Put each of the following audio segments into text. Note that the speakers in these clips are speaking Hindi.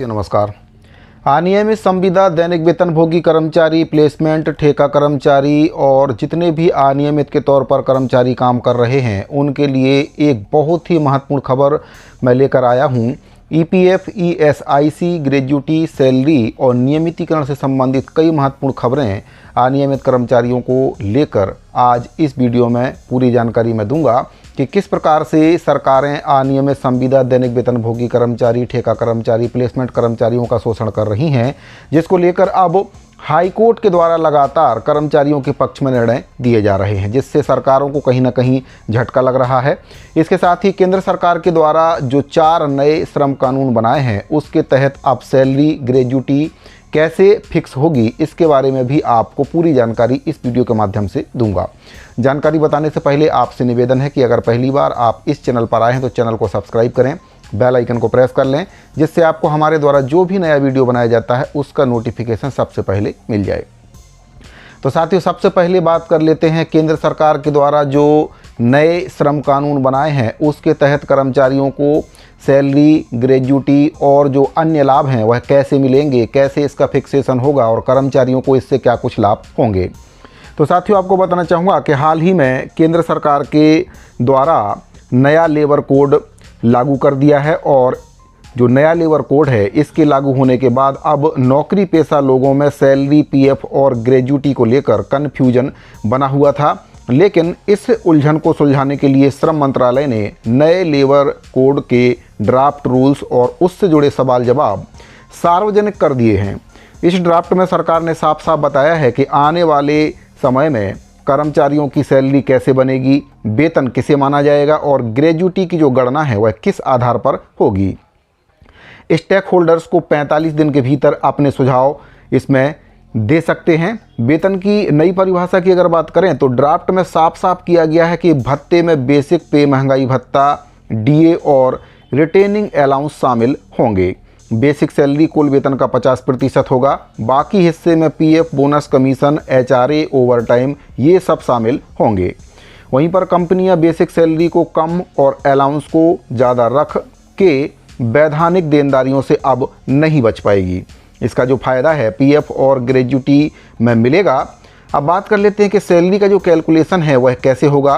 नमस्कार। अनियमित संविदा, दैनिक वेतनभोगी कर्मचारी, प्लेसमेंट, ठेका कर्मचारी और जितने भी अनियमित के तौर पर कर्मचारी काम कर रहे हैं उनके लिए एक बहुत ही महत्वपूर्ण खबर मैं लेकर आया हूं। ईपीएफ, ईएसआईसी, ग्रेजुटी, सैलरी और नियमितीकरण से संबंधित कई महत्वपूर्ण खबरें अनियमित कर्मचारियों को लेकर आज इस वीडियो में पूरी जानकारी मैं दूंगा कि किस प्रकार से सरकारें अनियमित संविदा, दैनिक वेतनभोगी कर्मचारी, ठेका कर्मचारी, प्लेसमेंट कर्मचारियों का शोषण कर रही हैं, जिसको लेकर अब हाईकोर्ट के द्वारा लगातार कर्मचारियों के पक्ष में निर्णय दिए जा रहे हैं, जिससे सरकारों को कहीं ना कहीं झटका लग रहा है। इसके साथ ही केंद्र सरकार के द्वारा जो 4 नए श्रम कानून बनाए हैं उसके तहत अब सैलरी, ग्रेजुटी कैसे फिक्स होगी, इसके बारे में भी आपको पूरी जानकारी इस वीडियो के माध्यम से दूंगा। जानकारी बताने से पहले आपसे निवेदन है कि अगर पहली बार आप इस चैनल पर आए हैं तो चैनल को सब्सक्राइब करें, बेल आइकन को प्रेस कर लें, जिससे आपको हमारे द्वारा जो भी नया वीडियो बनाया जाता है उसका नोटिफिकेशन सबसे पहले मिल जाए। तो साथियों, सबसे पहले बात कर लेते हैं केंद्र सरकार के द्वारा जो नए श्रम कानून बनाए हैं उसके तहत कर्मचारियों को सैलरी, ग्रेजुटी और जो अन्य लाभ हैं वह कैसे मिलेंगे, कैसे इसका फिक्सेशन होगा और कर्मचारियों को इससे क्या कुछ लाभ होंगे। तो साथियों, आपको बताना चाहूँगा कि हाल ही में केंद्र सरकार के द्वारा नया लेबर कोड लागू कर दिया है और जो नया लेबर कोड है इसके लागू होने के बाद अब नौकरी पेशा लोगों में सैलरी, पीएफ और ग्रेजुटी को लेकर कन्फ्यूजन बना हुआ था। लेकिन इस उलझन को सुलझाने के लिए श्रम मंत्रालय ने नए लेबर कोड के ड्राफ्ट रूल्स और उससे जुड़े सवाल जवाब सार्वजनिक कर दिए हैं। इस ड्राफ्ट में सरकार ने साफ साफ बताया है कि आने वाले समय में कर्मचारियों की सैलरी कैसे बनेगी, वेतन किसे माना जाएगा और ग्रेजुटी की जो गणना है वह किस आधार पर होगी। स्टेक होल्डर्स को 45 दिन के भीतर अपने सुझाव इसमें दे सकते हैं। वेतन की नई परिभाषा की अगर बात करें तो ड्राफ्ट में साफ साफ किया गया है कि भत्ते में बेसिक पे, महंगाई भत्ता, डीए और रिटेनिंग अलाउंस शामिल होंगे। बेसिक सैलरी कुल वेतन का 50% होगा, बाकी हिस्से में PF, bonus, commission, HRA, overtime ये सब शामिल होंगे। वहीं पर कंपनियां बेसिक सैलरी को कम और अलाउंस को ज़्यादा रख के वैधानिक देनदारियों से अब नहीं बच पाएगी। इसका जो फ़ायदा है पीएफ और ग्रेजुटी में मिलेगा। अब बात कर लेते हैं कि सैलरी का जो कैलकुलेशन है वह कैसे होगा।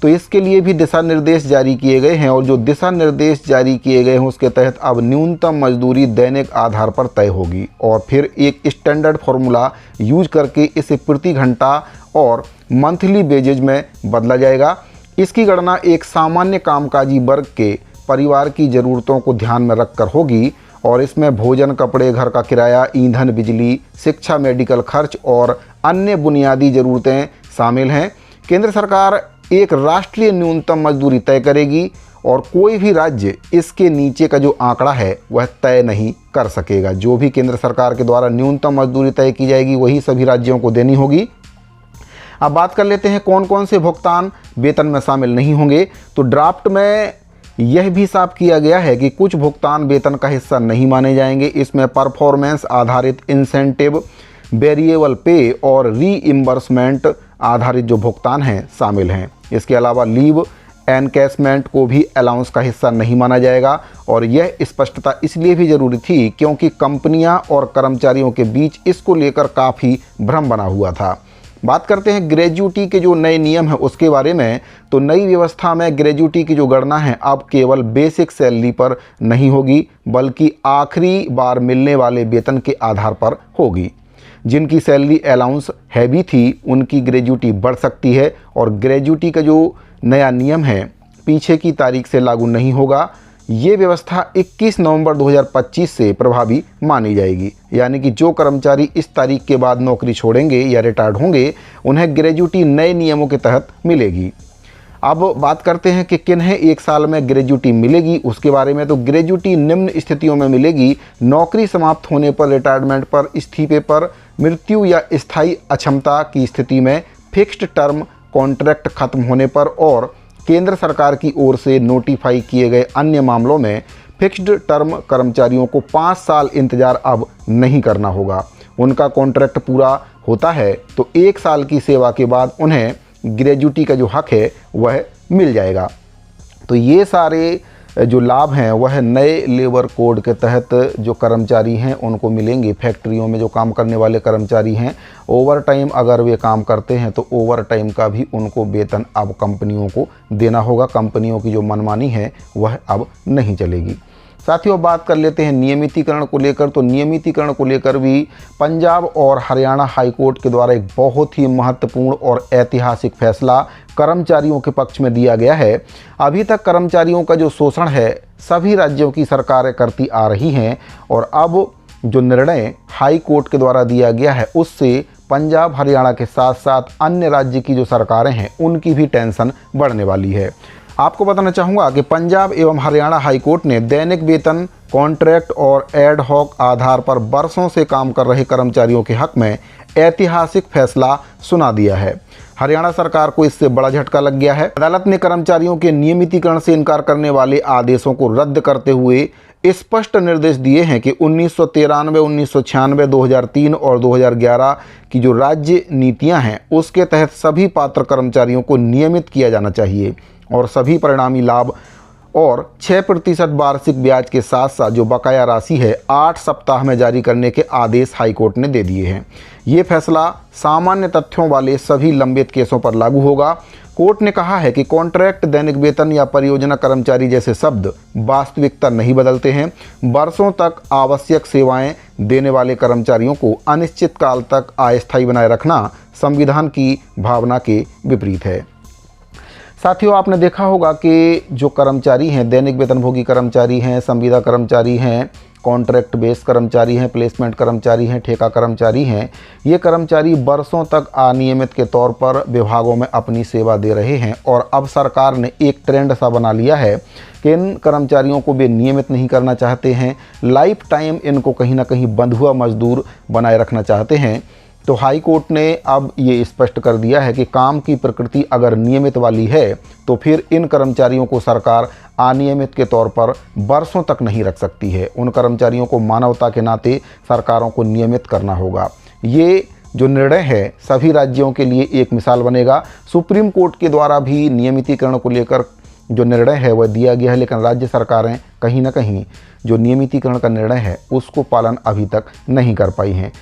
तो इसके लिए भी दिशा निर्देश जारी किए गए हैं और जो दिशा निर्देश जारी किए गए हैं उसके तहत अब न्यूनतम मजदूरी दैनिक आधार पर तय होगी और फिर एक स्टैंडर्ड फार्मूला यूज करके इसे प्रति घंटा और मंथली बेजेज में बदला जाएगा। इसकी गणना एक सामान्य कामकाजी वर्ग के परिवार की ज़रूरतों को ध्यान में रखकर होगी और इसमें भोजन, कपड़े, घर का किराया, ईंधन, बिजली, शिक्षा, मेडिकल खर्च और अन्य बुनियादी ज़रूरतें शामिल हैं। केंद्र सरकार एक राष्ट्रीय न्यूनतम मजदूरी तय करेगी और कोई भी राज्य इसके नीचे का जो आंकड़ा है वह तय नहीं कर सकेगा। जो भी केंद्र सरकार के द्वारा न्यूनतम मजदूरी तय की जाएगी वही सभी राज्यों को देनी होगी। अब बात कर लेते हैं कौन कौन से भुगतान वेतन में शामिल नहीं होंगे। तो ड्राफ्ट में यह भी साफ किया गया है कि कुछ भुगतान वेतन का हिस्सा नहीं माने जाएंगे। इसमें परफॉर्मेंस आधारित इंसेंटिव, वेरिएबल पे और रीइंबर्समेंट आधारित जो भुगतान हैं शामिल हैं। इसके अलावा लीव एनकैशमेंट को भी अलाउंस का हिस्सा नहीं माना जाएगा और यह स्पष्टता इसलिए भी ज़रूरी थी क्योंकि कंपनियां और कर्मचारियों के बीच इसको लेकर काफ़ी भ्रम बना हुआ था। बात करते हैं ग्रेजुटी के जो नए नियम है उसके बारे में। तो नई व्यवस्था में ग्रेजुटी की जो गणना है अब केवल बेसिक सैलरी पर नहीं होगी बल्कि आखिरी बार मिलने वाले वेतन के आधार पर होगी। जिनकी सैलरी अलाउंस हैवी थी उनकी ग्रेजुटी बढ़ सकती है और ग्रेजुटी का जो नया नियम है पीछे की तारीख से लागू नहीं होगा। ये व्यवस्था 21 नवंबर 2025 से प्रभावी मानी जाएगी, यानी कि जो कर्मचारी इस तारीख के बाद नौकरी छोड़ेंगे या रिटायर्ड होंगे उन्हें ग्रेजुटी नए नियमों के तहत मिलेगी। अब बात करते हैं कि किन्हें 1 साल में ग्रेजुटी मिलेगी उसके बारे में। तो ग्रेजुटी निम्न स्थितियों में मिलेगी: नौकरी समाप्त होने पर, रिटायरमेंट पर, इस्तीफे पर, मृत्यु या स्थायी अक्षमता की स्थिति में, फिक्स्ड टर्म कॉन्ट्रैक्ट खत्म होने पर और केंद्र सरकार की ओर से नोटिफाई किए गए अन्य मामलों में। फिक्स्ड टर्म कर्मचारियों को 5 साल इंतजार अब नहीं करना होगा। उनका कॉन्ट्रैक्ट पूरा होता है तो 1 साल की सेवा के बाद उन्हें ग्रेजुटी का जो हक है वह मिल जाएगा। तो ये सारे जो लाभ हैं वह नए लेबर कोड के तहत जो कर्मचारी हैं उनको मिलेंगे। फैक्ट्रियों में जो काम करने वाले कर्मचारी हैं, ओवर टाइम अगर वे काम करते हैं तो ओवर टाइम का भी उनको वेतन अब कंपनियों को देना होगा। कंपनियों की जो मनमानी है वह अब नहीं चलेगी। साथियों, बात कर लेते हैं नियमितीकरण को लेकर। तो नियमितीकरण को लेकर भी पंजाब और हरियाणा हाईकोर्ट के द्वारा एक बहुत ही महत्वपूर्ण और ऐतिहासिक फैसला कर्मचारियों के पक्ष में दिया गया है। अभी तक कर्मचारियों का जो शोषण है सभी राज्यों की सरकारें करती आ रही हैं, और अब जो निर्णय हाई कोर्ट के द्वारा दिया गया है उससे पंजाब हरियाणा के साथ साथ अन्य राज्य की जो सरकारें हैं उनकी भी टेंशन बढ़ने वाली है। आपको बताना चाहूँगा कि पंजाब एवं हरियाणा हाई कोर्ट ने दैनिक वेतन, कॉन्ट्रैक्ट और एड हॉक आधार पर बरसों से काम कर रहे कर्मचारियों के हक में ऐतिहासिक फैसला सुना दिया है। हरियाणा सरकार को इससे बड़ा झटका लग गया है। अदालत ने कर्मचारियों के नियमितीकरण से इनकार करने वाले आदेशों को रद्द करते हुए स्पष्ट निर्देश दिए हैं कि 1993, 1996, 2003 और 2011 की जो राज्य नीतियां हैं उसके तहत सभी पात्र कर्मचारियों को नियमित किया जाना चाहिए, और सभी परिणामी लाभ और 6% वार्षिक ब्याज के साथ साथ जो बकाया राशि है 8 सप्ताह में जारी करने के आदेश हाईकोर्ट ने दे दिए हैं। ये फैसला सामान्य तथ्यों वाले सभी लंबित केसों पर लागू होगा। कोर्ट ने कहा है कि कॉन्ट्रैक्ट, दैनिक वेतन या परियोजना कर्मचारी जैसे शब्द वास्तविकता नहीं बदलते हैं। वर्षों तक आवश्यक सेवाएं देने वाले कर्मचारियों को अनिश्चित काल तक अस्थायी बनाए रखना संविधान की भावना के विपरीत है। साथियों, आपने देखा होगा कि जो कर्मचारी हैं, दैनिक वेतनभोगी कर्मचारी हैं, संविदा कर्मचारी हैं, कॉन्ट्रैक्ट बेस कर्मचारी हैं, प्लेसमेंट कर्मचारी हैं, ठेका कर्मचारी हैं, ये कर्मचारी वर्षों तक अनियमित के तौर पर विभागों में अपनी सेवा दे रहे हैं, और अब सरकार ने एक ट्रेंड सा बना लिया है कि इन कर्मचारियों को वे नियमित नहीं करना चाहते हैं। लाइफ टाइम इनको कहीं ना कहीं बंधुआ मजदूर बनाए रखना चाहते हैं। तो हाई कोर्ट ने अब ये स्पष्ट कर दिया है कि काम की प्रकृति अगर नियमित वाली है तो फिर इन कर्मचारियों को सरकार अनियमित के तौर पर वर्षों तक नहीं रख सकती है। उन कर्मचारियों को मानवता के नाते सरकारों को नियमित करना होगा। ये जो निर्णय है सभी राज्यों के लिए एक मिसाल बनेगा। सुप्रीम कोर्ट के द्वारा भी नियमितीकरण को लेकर जो निर्णय है वह दिया गया है, लेकिन राज्य सरकारें कहीं ना कहीं जो नियमितीकरण का निर्णय है उसको पालन अभी तक नहीं कर पाई हैं।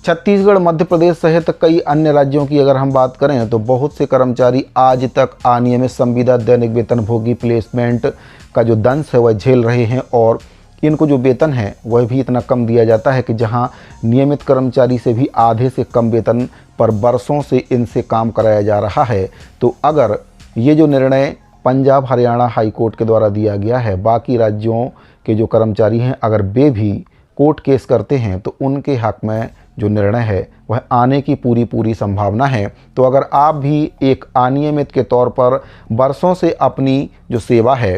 छत्तीसगढ़, मध्य प्रदेश सहित कई अन्य राज्यों की अगर हम बात करें तो बहुत से कर्मचारी आज तक अनियमित संविदा, दैनिक वेतनभोगी, प्लेसमेंट का जो दंश है वह झेल रहे हैं, और इनको जो वेतन है वह भी इतना कम दिया जाता है कि जहां नियमित कर्मचारी से भी आधे से कम वेतन पर वर्षों से इनसे काम कराया जा रहा है। तो अगर ये जो निर्णय पंजाब हरियाणा हाई कोर्ट के द्वारा दिया गया है, बाकी राज्यों के जो कर्मचारी हैं अगर वे भी कोर्ट केस करते हैं तो उनके हक में जो निर्णय है वह आने की पूरी संभावना है। तो अगर आप भी एक अनियमित के तौर पर वर्षों से अपनी जो सेवा है,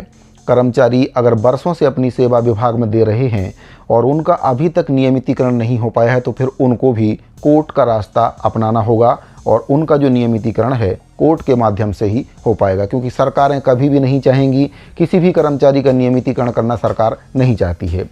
कर्मचारी अगर वर्षों से अपनी सेवा विभाग में दे रहे हैं और उनका अभी तक नियमितीकरण नहीं हो पाया है, तो फिर उनको भी कोर्ट का रास्ता अपनाना होगा, और उनका जो नियमितीकरण है कोर्ट के माध्यम से ही हो पाएगा, क्योंकि सरकारें कभी भी नहीं चाहेंगी, किसी भी कर्मचारी का नियमितीकरण करना सरकार नहीं चाहती है।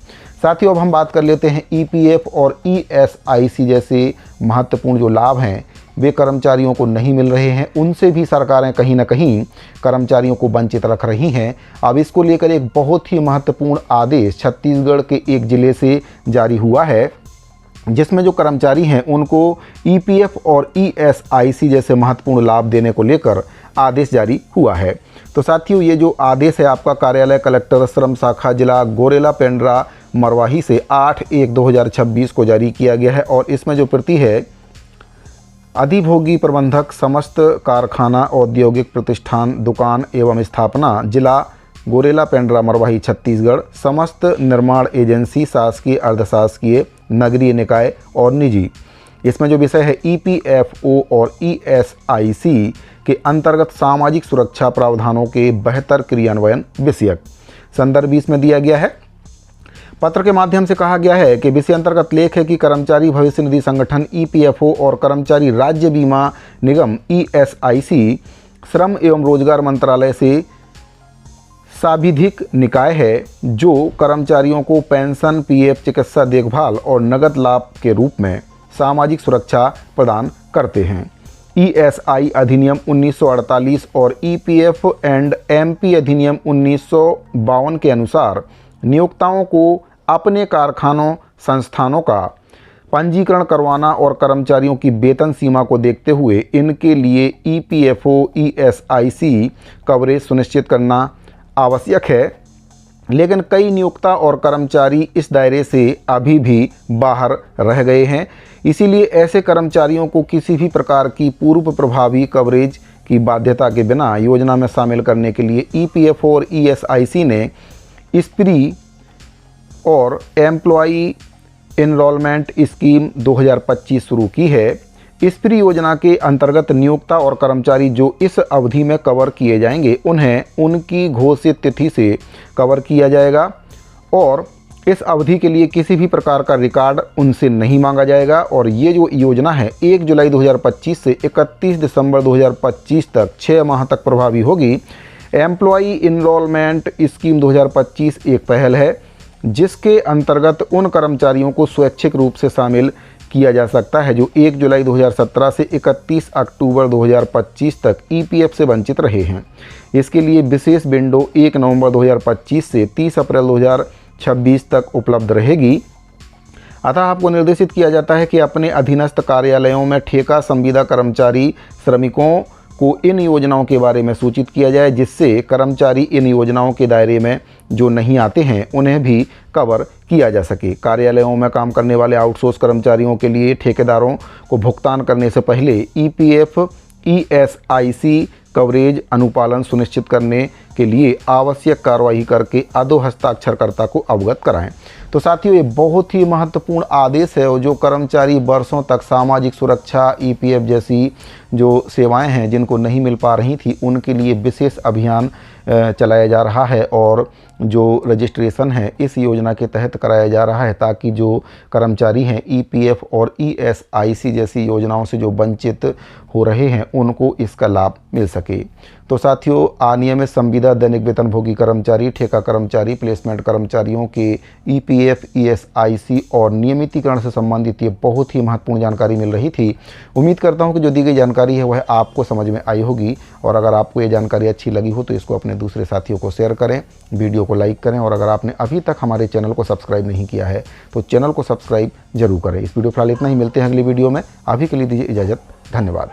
साथियों, अब हम बात कर लेते हैं ईपीएफ और ईएसआईसी जैसे महत्वपूर्ण जो लाभ हैं वे कर्मचारियों को नहीं मिल रहे हैं, उनसे भी सरकारें कहीं ना कहीं कर्मचारियों को वंचित रख रही हैं। अब इसको लेकर एक बहुत ही महत्वपूर्ण आदेश छत्तीसगढ़ के एक ज़िले से जारी हुआ है, जिसमें जो कर्मचारी हैं उनको ईपीएफ और ईएसआईसी जैसे महत्वपूर्ण लाभ देने को लेकर आदेश जारी हुआ है। तो साथियों, ये जो आदेश है आपका कार्यालय कलेक्टर श्रम शाखा जिला गोरेला पेंड्रा मरवाही से 8/1/2026 को जारी किया गया है, और इसमें जो प्रति है अधिभोगी प्रबंधक समस्त कारखाना, औद्योगिक प्रतिष्ठान, दुकान एवं स्थापना, जिला गोरेला पेंड्रा मरवाही छत्तीसगढ़, समस्त निर्माण एजेंसी, शासकीय, अर्धशासकीय, नगरीय निकाय और निजी। इसमें जो विषय है ईपीएफओ और ईएसआईसी के अंतर्गत सामाजिक सुरक्षा प्रावधानों के बेहतर क्रियान्वयन विषयक संदर्भ इसमें दिया गया है। पत्र के माध्यम से कहा गया है कि विषय अंतर्गत लेख है कि कर्मचारी भविष्य निधि संगठन ईपीएफओ और कर्मचारी राज्य बीमा निगम ईएसआईसी श्रम एवं रोजगार मंत्रालय से सांविधिक निकाय है जो कर्मचारियों को पेंशन, पीएफ, चिकित्सा देखभाल और नगद लाभ के रूप में सामाजिक सुरक्षा प्रदान करते हैं। ESI अधिनियम 1948 और EPF एंड MP अधिनियम 1952 के अनुसार नियोक्ताओं को अपने कारखानों संस्थानों का पंजीकरण करवाना और कर्मचारियों की वेतन सीमा को देखते हुए इनके लिए EPFO ESIC कवरेज सुनिश्चित करना आवश्यक है। लेकिन कई नियोक्ता और कर्मचारी इस दायरे से अभी भी बाहर रह गए हैं। इसीलिए ऐसे कर्मचारियों को किसी भी प्रकार की पूर्व प्रभावी कवरेज की बाध्यता के बिना योजना में शामिल करने के लिए EPFO और ESIC ने स्प्री और एम्प्लॉई एनरोलमेंट स्कीम 2025 शुरू की है। स्प्री योजना के अंतर्गत नियोक्ता और कर्मचारी जो इस अवधि में कवर किए जाएंगे उन्हें उनकी घोषित तिथि से कवर किया जाएगा और इस अवधि के लिए किसी भी प्रकार का रिकॉर्ड उनसे नहीं मांगा जाएगा। और ये जो योजना है 1 जुलाई 2025 से 31 दिसंबर 2025 तक 6 माह तक प्रभावी होगी। एम्प्लॉई इनरोलमेंट स्कीम 2025 एक पहल है जिसके अंतर्गत उन कर्मचारियों को स्वैच्छिक रूप से शामिल किया जा सकता है जो 1 जुलाई 2017 से 31 अक्टूबर 2025 तक EPF से वंचित रहे हैं। इसके लिए विशेष विंडो 1 नवंबर 2025 से 30 अप्रैल 2026 तक उपलब्ध रहेगी। अतः आपको निर्देशित किया जाता है कि अपने अधीनस्थ कार्यालयों में ठेका संविदा कर्मचारी श्रमिकों को इन योजनाओं के बारे में सूचित किया जाए जिससे कर्मचारी इन योजनाओं के दायरे में जो नहीं आते हैं उन्हें भी कवर किया जा सके। कार्यालयों में काम करने वाले आउटसोर्स कर्मचारियों के लिए ठेकेदारों को भुगतान करने से पहले EPF ESIC कवरेज अनुपालन सुनिश्चित करने के लिए आवश्यक कार्रवाई करके अधो हस्ताक्षरकर्ता को अवगत कराएं। तो साथियों, ये बहुत ही महत्वपूर्ण आदेश है और जो कर्मचारी वर्षों तक सामाजिक सुरक्षा EPF जैसी जो सेवाएं हैं जिनको नहीं मिल पा रही थी उनके लिए विशेष अभियान चलाया जा रहा है और जो रजिस्ट्रेशन है इस योजना के तहत कराया जा रहा है ताकि जो कर्मचारी हैं EPF और ESIC जैसी योजनाओं से जो वंचित हो रहे हैं उनको इसका लाभ मिल सके। तो साथियों, अनियमित संविदा दैनिक वेतनभोगी कर्मचारी, ठेका कर्मचारी, प्लेसमेंट कर्मचारियों के EPF ESIC और नियमितीकरण से संबंधित ये बहुत ही महत्वपूर्ण जानकारी मिल रही थी। उम्मीद करता हूँ कि जो दी गई जानकारी है वह आपको समझ में आई होगी और अगर आपको ये जानकारी अच्छी लगी हो तो इसको अपने दूसरे साथियों को शेयर करें, वीडियो को लाइक करें और अगर आपने अभी तक हमारे चैनल को सब्सक्राइब नहीं किया है तो चैनल को सब्सक्राइब जरूर करें। इस वीडियो फिलहाल इतना ही, मिलते हैं अगली वीडियो में। अभी के लिए दीजिए इजाज़त, धन्यवाद।